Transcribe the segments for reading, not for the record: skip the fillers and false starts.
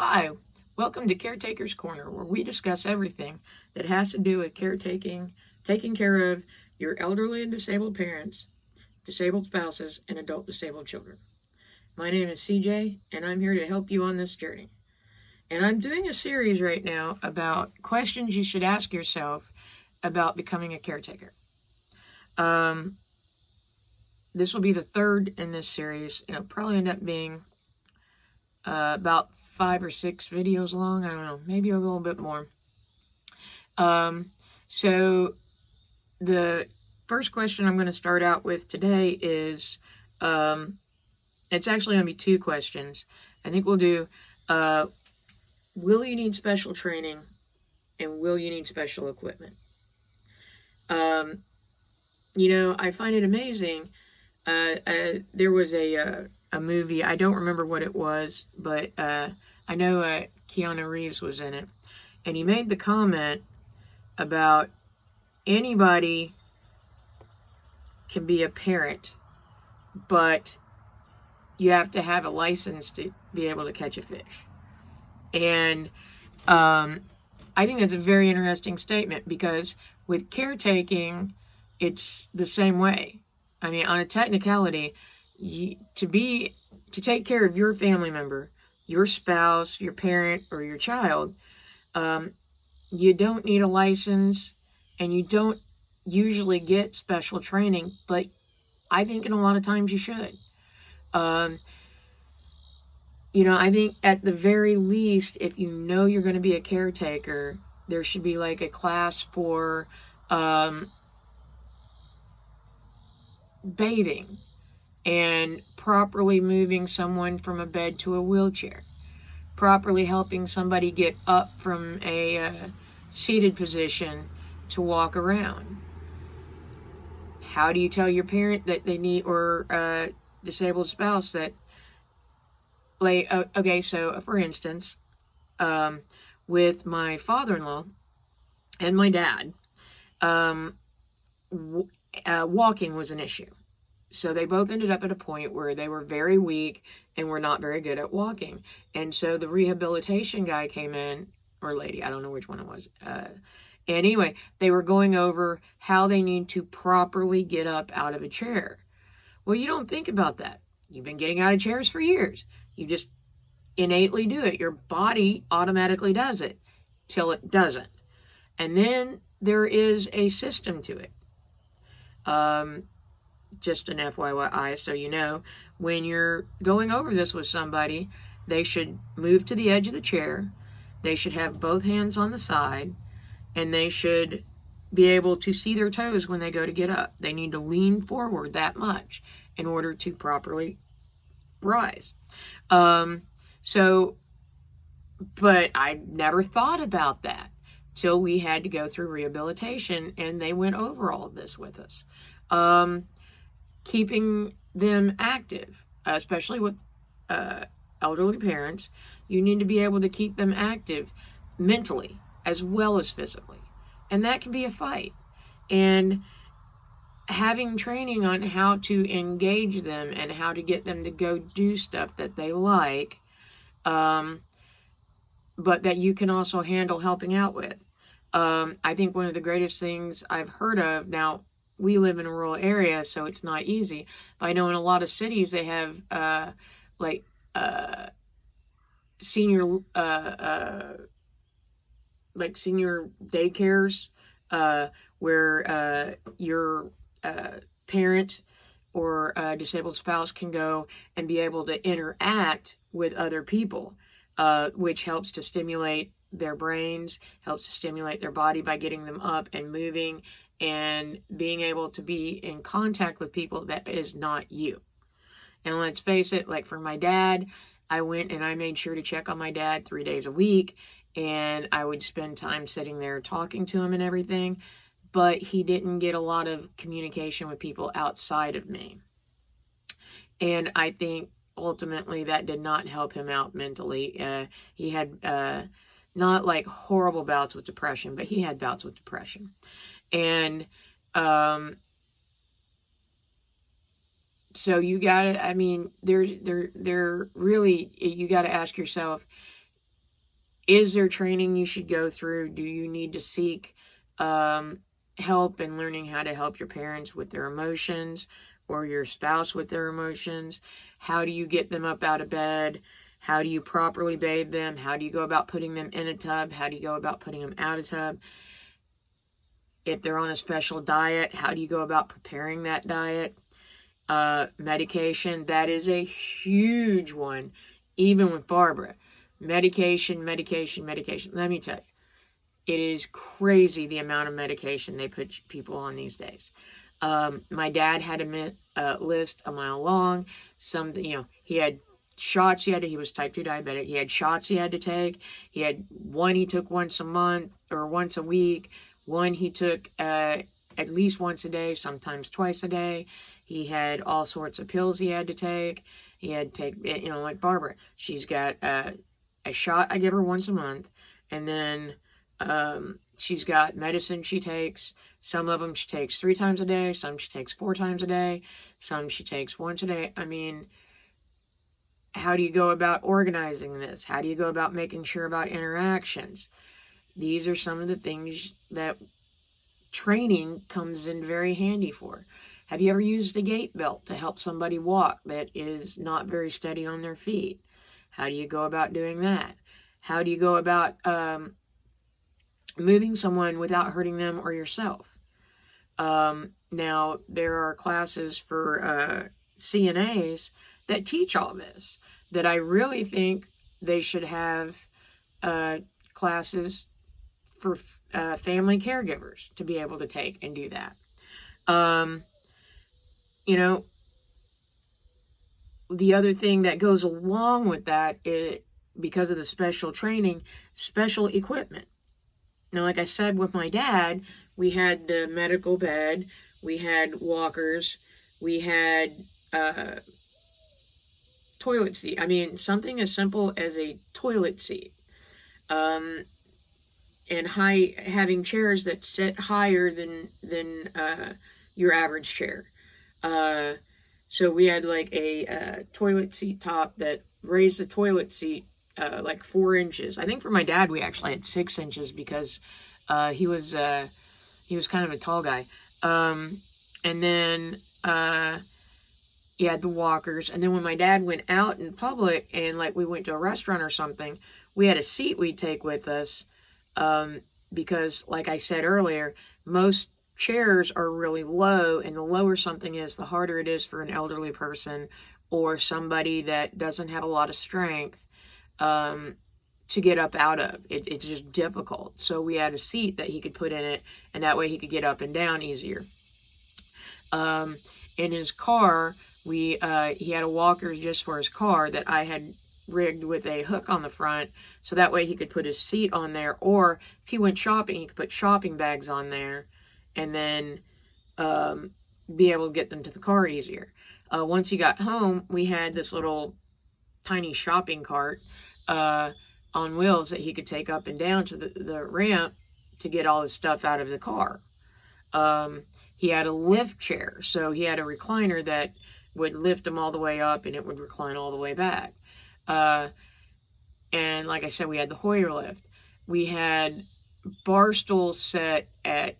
Hi, welcome to Caretaker's Corner, where we discuss everything that has to do with caretaking, taking care of your elderly and disabled parents, disabled spouses, and adult disabled children. My name is CJ, and I'm here to help you on this journey. And I'm doing a series right now about questions you should ask yourself about becoming a caretaker. Um, this will be the third in this series. It'll probably end up being about 5 or 6 videos long. I don't know, maybe a little bit more. So the first question I'm going to start out with today is, it's actually going to be 2 questions. I think we'll do, will you need special training and will you need special equipment? I find it amazing. There was a movie, I don't remember what it was, but I know Keanu Reeves was in it, and he made the comment about anybody can be a parent, but you have to have a license to be able to catch a fish. And I think that's a very interesting statement, because with caretaking, it's the same way. I mean, on a technicality, to take care of your family member, your spouse, your parent, or your child, you don't need a license, and you don't usually get special training, but I think in a lot of times you should. I think at the very least, if you know you're going to be a caretaker, there should be like a class for bathing and properly moving someone from a bed to a wheelchair, properly helping somebody get up from a seated position to walk around. How do you tell your parent that they need, or disabled spouse that, like, okay, so for instance, with my father-in-law and my dad, walking was an issue. So they both ended up at a point where they were very weak and were not very good at walking. And so the rehabilitation guy came in, or lady, I don't know which one it was. Anyway, they were going over how they need to properly get up out of a chair. Well, you don't think about that. You've been getting out of chairs for years. You just innately do it. Your body automatically does it till it doesn't. And then there is a system to it. Just an FYI, so you know, when you're going over this with somebody, they should move to the edge of the chair, they should have both hands on the side, and they should be able to see their toes when they go to get up. They need to lean forward that much in order to properly rise. But I never thought about that till we had to go through rehabilitation, and they went over all of this with us. Keeping them active, especially with elderly parents, you need to be able to keep them active mentally as well as physically. And that can be a fight. And having training on how to engage them and how to get them to go do stuff that they like, but that you can also handle helping out with. I think one of the greatest things I've heard of, now, we live in a rural area, so it's not easy. But I know in a lot of cities they have senior senior daycares where your parent or disabled spouse can go and be able to interact with other people, which helps to stimulate their brains, helps to stimulate their body by getting them up and moving and being able to be in contact with people that is not you. And let's face it, like for my dad, I went and I made sure to check on my dad 3 days a week, and I would spend time sitting there talking to him and everything, but he didn't get a lot of communication with people outside of me. And I think ultimately that did not help him out mentally. He had not like horrible bouts with depression, but he had bouts with depression. And so you gotta, I mean, there really, you gotta ask yourself, Is there training you should go through? Do you need to seek help in learning how to help your parents with their emotions or your spouse with their emotions? How do you get them up out of bed? How do you properly bathe them? How do you go about putting them in a tub? How do you go about putting them out of tub? If they're on a special diet, how do you go about preparing that diet? Medication, that is a huge one, even with Barbara. Medication. Let me tell you, it is crazy the amount of medication they put people on these days. My dad had a list a mile long. He had shots he was type 2 diabetic. He had shots he had to take. He had one he took once a month or once a week. One he took at least once a day, sometimes twice a day. He had all sorts of pills he had to take. He had to take, like Barbara. She's got a shot I give her once a month. And then she's got medicine she takes. Some of them she takes 3 times a day. Some she takes 4 times a day. Some she takes once a day. I mean, how do you go about organizing this? How do you go about making sure about interactions? These are some of the things that training comes in very handy for. Have you ever used a gait belt to help somebody walk that is not very steady on their feet? How do you go about doing that? How do you go about moving someone without hurting them or yourself? Now, there are classes for CNAs that teach all this, that I really think they should have classes for family caregivers to be able to take and do that. The other thing that goes along with that is, because of the special training, special equipment. Now, like I said, with my dad, we had the medical bed, we had walkers, we had toilet seat. I mean, something as simple as a toilet seat. And having chairs that sit higher than your average chair. So we had like a toilet seat top that raised the toilet seat like 4 inches. I think for my dad we actually had 6 inches because he was kind of a tall guy. And then you had the walkers. And then when my dad went out in public and like we went to a restaurant or something, we had a seat we'd take with us. Because like I said earlier, most chairs are really low, and the lower something is, the harder it is for an elderly person or somebody that doesn't have a lot of strength to get up out of. It's just difficult. So we had a seat that he could put in it, and that way he could get up and down easier. In his car, he had a walker just for his car that I had rigged with a hook on the front, so that way he could put his seat on there, or if he went shopping, he could put shopping bags on there and then be able to get them to the car easier. Once he got home, we had this little tiny shopping cart on wheels that he could take up and down to the ramp to get all his stuff out of the car. He had a lift chair, so he had a recliner that would lift him all the way up and it would recline all the way back. And like I said, we had the Hoyer lift. We had bar stools set at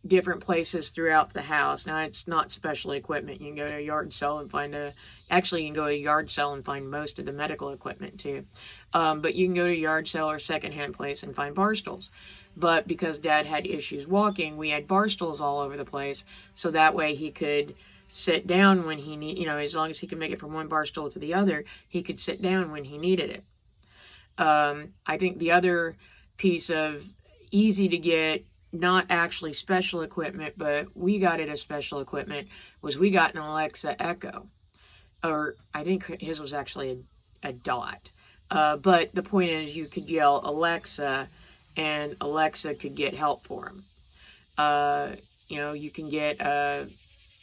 different places throughout the house. Now, it's not special equipment. You can go to a yard sale and actually you can go to a yard sale and find most of the medical equipment too. But you can go to a yard sale or secondhand place and find bar stools. But because Dad had issues walking, we had bar stools all over the place. So that way he could sit down when he need, as long as he could make it from one bar stool to the other, he could sit down when he needed it. I think the other piece of easy to get, not actually special equipment, but we got it as special equipment, was we got an Alexa Echo. Or I think his was actually a Dot. But the point is, you could yell Alexa and Alexa could get help for him. You can get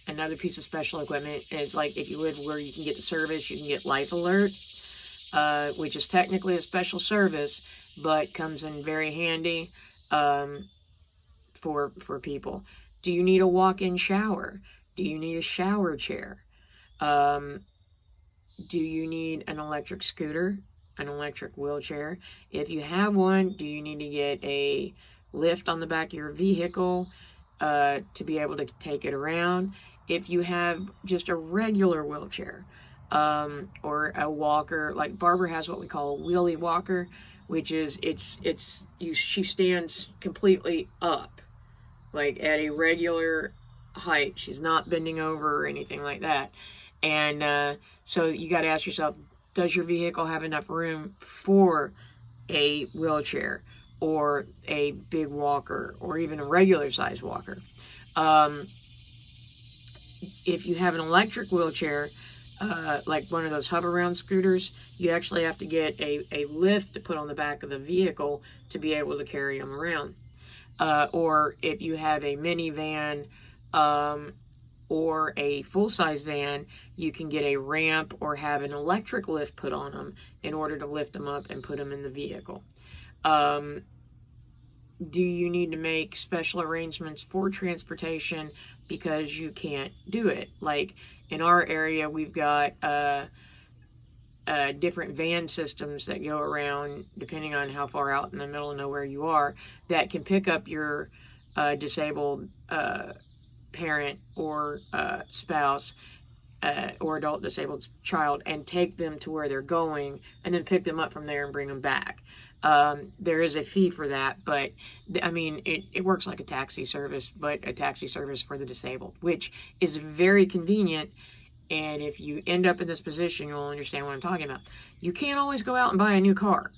another piece of special equipment. It's like if you live where you can get the service, you can get Life Alert, which is technically a special service, but comes in very handy for people. Do you need a walk-in shower? Do you need a shower chair? Do you need an electric scooter? an electric wheelchair? If you have one, do you need to get a lift on the back of your vehicle to be able to take it around? If you have just a regular wheelchair or a walker, like Barbara has what we call a wheelie walker, which is she stands completely up, like at a regular height. She's not bending over or anything like that. And so you got to ask yourself, does your vehicle have enough room for a wheelchair or a big walker or even a regular size walker? If you have an electric wheelchair, like one of those hover around scooters, you actually have to get a lift to put on the back of the vehicle to be able to carry them around. Or if you have a minivan or a full-size van, you can get a ramp or have an electric lift put on them in order to lift them up and put them in the vehicle. Do you need to make special arrangements for transportation because you can't do it? Like in our area, we've got different van systems that go around, depending on how far out in the middle of nowhere you are, that can pick up your disabled parent or spouse or adult disabled child and take them to where they're going and then pick them up from there and bring them back. There is a fee for that, but I mean, it works like a taxi service, but a taxi service for the disabled, which is very convenient. And if you end up in this position, you'll understand what I'm talking about. You can't always go out and buy a new car.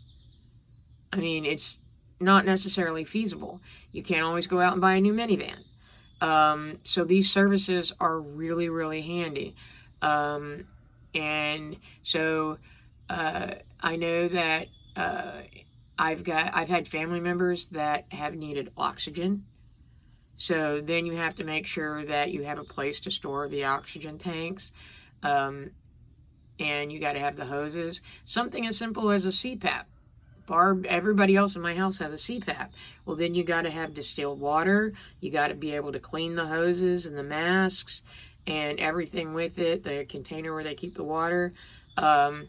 I mean, it's not necessarily feasible. You can't always go out and buy a new minivan. So these services are really, really handy. And so I know that I've had family members that have needed oxygen. So then you have to make sure that you have a place to store the oxygen tanks. And you got to have the hoses. Something as simple as a CPAP. Barb, everybody else in my house has a CPAP. Well, then you got to have distilled water. You got to be able to clean the hoses and the masks and everything with it, the container where they keep the water. I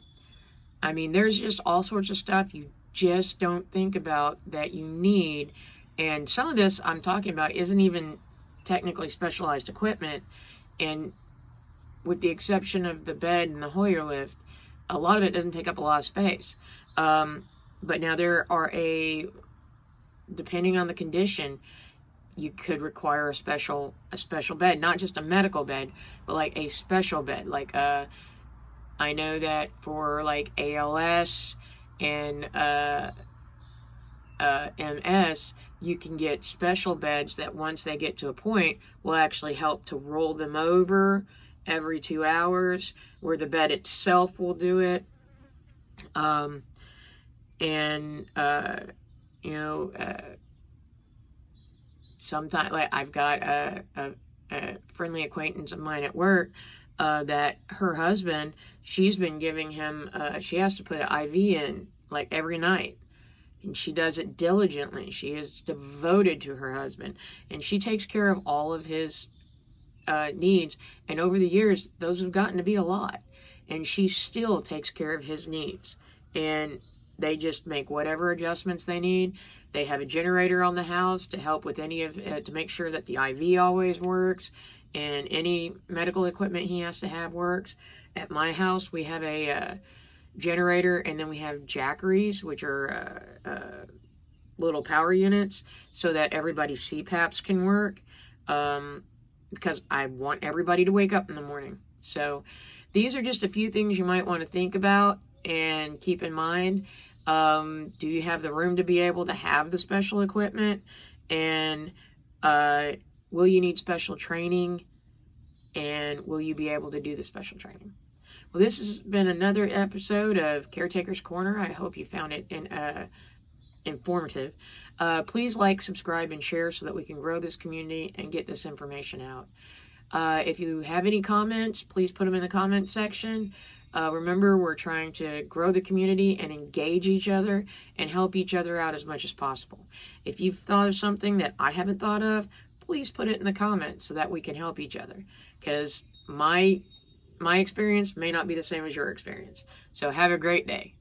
mean, there's just all sorts of stuff you just don't think about that you need. And some of this I'm talking about isn't even technically specialized equipment. And with the exception of the bed and the Hoyer lift, a lot of it doesn't take up a lot of space. But now there are depending on the condition, you could require a special bed, not just a medical bed, but like a special bed. Like I know that for like ALS and MS, you can get special beds that once they get to a point will actually help to roll them over every 2 hours, where the bed itself will do it. Sometimes, like I've got a friendly acquaintance of mine at work that her husband, she's been giving him, she has to put an IV in like every night. And she does it diligently. She is devoted to her husband. And she takes care of all of his needs. And over the years, those have gotten to be a lot. And she still takes care of his needs. And they just make whatever adjustments they need. They have a generator on the house to help with any of to make sure that the IV always works. And any medical equipment he has to have works. At my house, we have a generator, and then we have jackeries, which are little power units, so that everybody's CPAPs can work, because I want everybody to wake up in the morning. So these are just a few things you might want to think about and keep in mind. Do you have the room to be able to have the special equipment? And will you need special training? And will you be able to do the special training? Well, this has been another episode of Caretaker's Corner. I hope you found it informative. Please like, subscribe, and share so that we can grow this community and get this information out. If you have any comments, please put them in the comment section. Remember, we're trying to grow the community and engage each other and help each other out as much as possible. If you've thought of something that I haven't thought of, please put it in the comments so that we can help each other. Because my experience may not be the same as your experience. So have a great day.